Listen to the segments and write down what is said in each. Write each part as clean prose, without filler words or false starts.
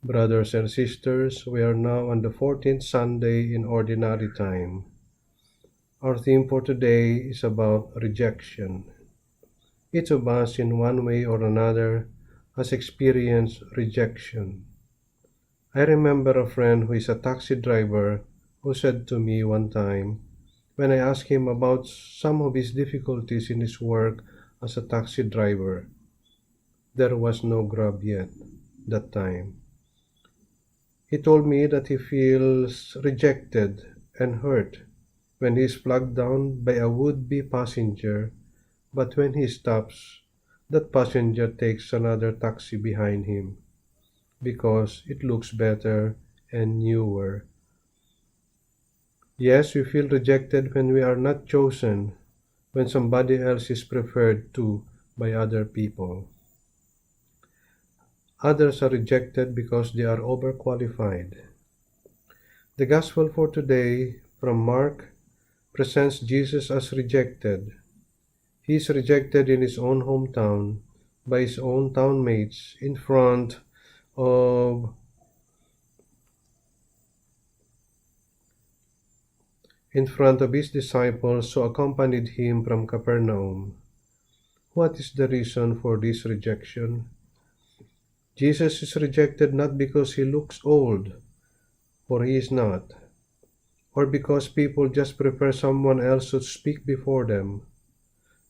Brothers and sisters, we are now on the 14th Sunday in Ordinary Time. Our theme for today is about rejection. Each of us, in one way or another, has experienced rejection. I remember a friend who is a taxi driver who said to me one time, when I asked him about some of his difficulties in his work as a taxi driver, there was no grub yet that time. He told me that he feels rejected and hurt when he is flagged down by a would-be passenger, but when he stops, that passenger takes another taxi behind him because it looks better and newer. Yes, we feel rejected when we are not chosen, when somebody else is preferred to by other people. Others are rejected because they are overqualified. The Gospel for today from Mark presents Jesus as rejected. He is rejected in his own hometown by his own townmates of in front of his disciples who accompanied him from Capernaum. What is the reason for this rejection? Jesus is rejected not because he looks old, for he is not, or because people just prefer someone else to speak before them,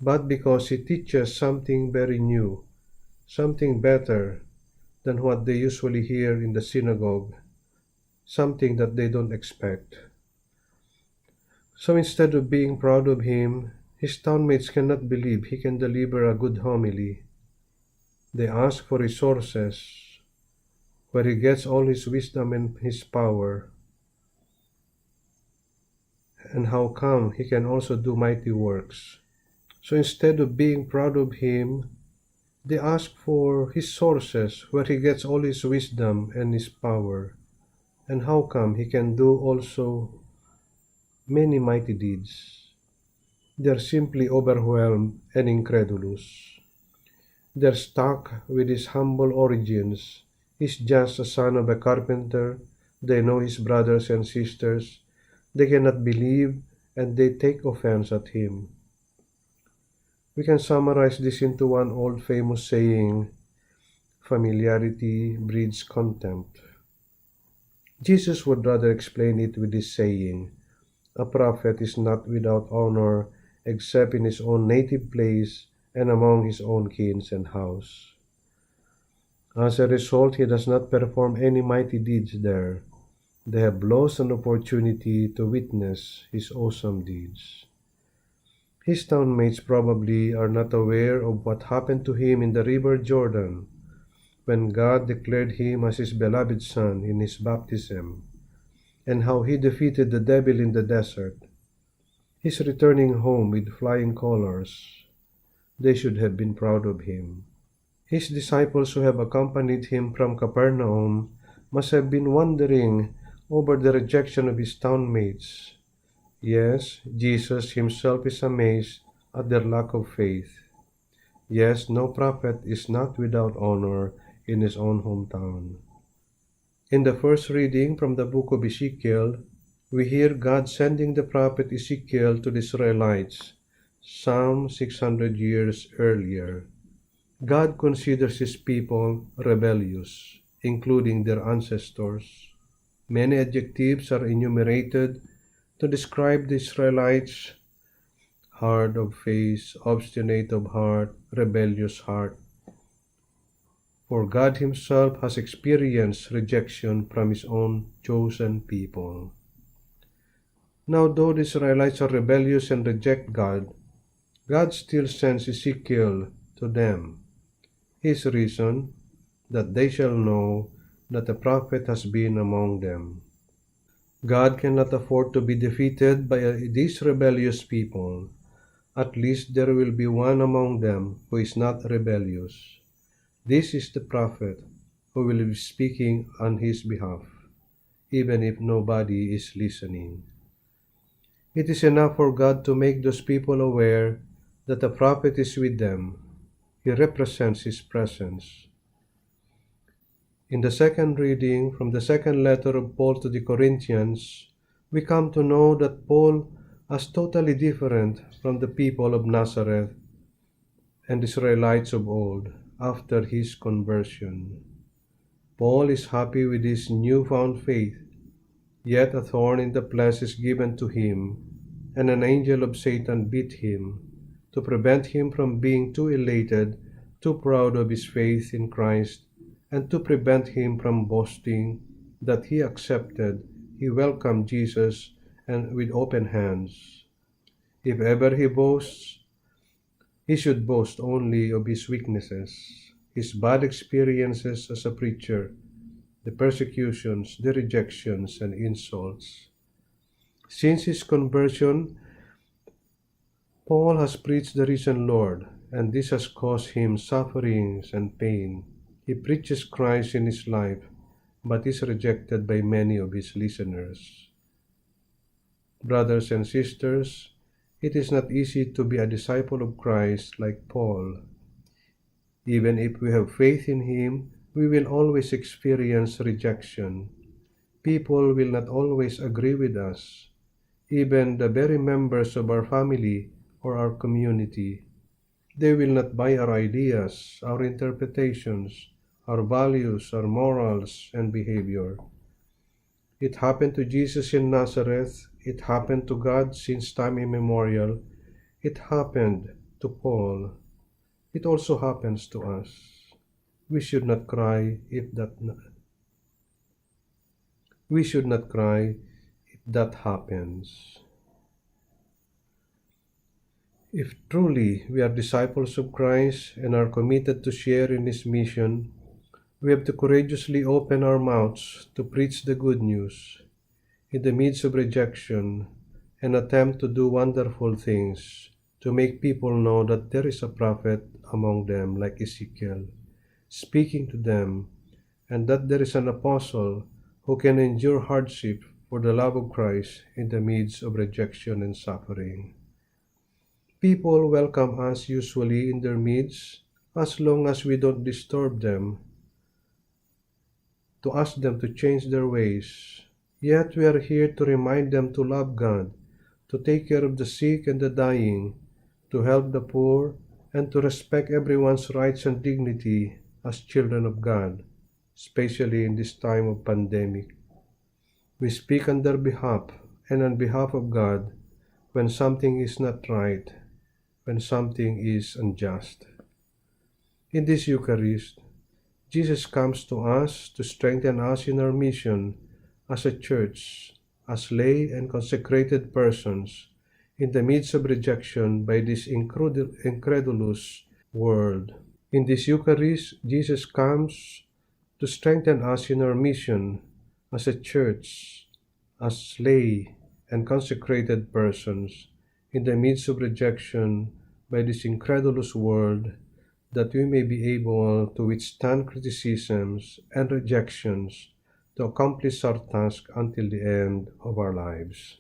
but because he teaches something very new, something better than what they usually hear in the synagogue, something that they don't expect. So instead of being proud of him, his townmates cannot believe he can deliver a good homily. They ask for his sources, where he gets all his wisdom and his power, and how come he can also do mighty works. So instead of being proud of him, they ask for his sources, where he gets all his wisdom and his power, and how come he can do also many mighty deeds. They are simply overwhelmed and incredulous. They're stuck with his humble origins. He's just a son of a carpenter. They know his brothers and sisters. They cannot believe and they take offense at him. We can summarize this into one old famous saying, familiarity breeds contempt. Jesus would rather explain it with this saying, a prophet is not without honor except in his own native place and among his own kin and house. As a result, he does not perform any mighty deeds there. They have lost an opportunity to witness his awesome deeds. His townmates probably are not aware of what happened to him in the river Jordan when God declared him as his beloved son in his baptism, and how he defeated the devil in the desert. He's returning home with flying colors. They should have been proud of him. His disciples who have accompanied him from Capernaum must have been wondering over the rejection of his townmates. Yes, Jesus himself is amazed at their lack of faith. Yes, no prophet is not without honor in his own hometown. In the first reading from the book of Ezekiel, we hear God sending the prophet Ezekiel to the Israelites, some 600 years earlier. God considers his people rebellious, including their ancestors. Many adjectives are enumerated to describe the Israelites: hard of face, obstinate of heart, rebellious heart. For God himself has experienced rejection from his own chosen people. Now, though the Israelites are rebellious and reject God, God still sends Ezekiel to them. His reason, that they shall know that a prophet has been among them. God cannot afford to be defeated by these rebellious people. At least there will be one among them who is not rebellious. This is the prophet who will be speaking on his behalf, even if nobody is listening. It is enough for God to make those people aware that the prophet is with them. He represents his presence. In the second reading from the second letter of Paul to the Corinthians, we come to know that Paul is totally different from the people of Nazareth and Israelites of old after his conversion. Paul is happy with his newfound faith, yet a thorn in the flesh is given to him, and an angel of Satan beat him, to prevent him from being too elated, too proud of his faith in Christ, and to prevent him from boasting that he welcomed Jesus and with open hands. If ever he boasts, he should boast only of his weaknesses, his bad experiences as a preacher, the persecutions, the rejections, and insults. Since his conversion, Paul has preached the risen Lord, and this has caused him sufferings and pain. He preaches Christ in his life, but is rejected by many of his listeners. Brothers and sisters, it is not easy to be a disciple of Christ like Paul. Even if we have faith in him, we will always experience rejection. People will not always agree with us. Even the very members of our family or our community. They will not buy our ideas, our interpretations, our values, our morals, and behavior. It happened to Jesus in Nazareth. It happened to God since time immemorial. It happened to Paul. It also happens to us. We should not cry if that happens. If truly we are disciples of Christ and are committed to share in his mission, we have to courageously open our mouths to preach the good news in the midst of rejection and attempt to do wonderful things to make people know that there is a prophet among them like Ezekiel, speaking to them, and that there is an apostle who can endure hardship for the love of Christ in the midst of rejection and suffering. People welcome us usually in their midst as long as we don't disturb them, to ask them to change their ways. Yet we are here to remind them to love God, to take care of the sick and the dying, to help the poor, and to respect everyone's rights and dignity as children of God, especially in this time of pandemic. We speak on their behalf and on behalf of God when something is not right, when something is unjust. In this Eucharist, Jesus comes to us to strengthen us in our mission as a church, as lay and consecrated persons, in the midst of rejection by this incredulous world. In this Eucharist, Jesus comes to strengthen us in our mission as a church, as lay and consecrated persons, in the midst of rejection by this incredulous world, that we may be able to withstand criticisms and rejections to accomplish our task until the end of our lives.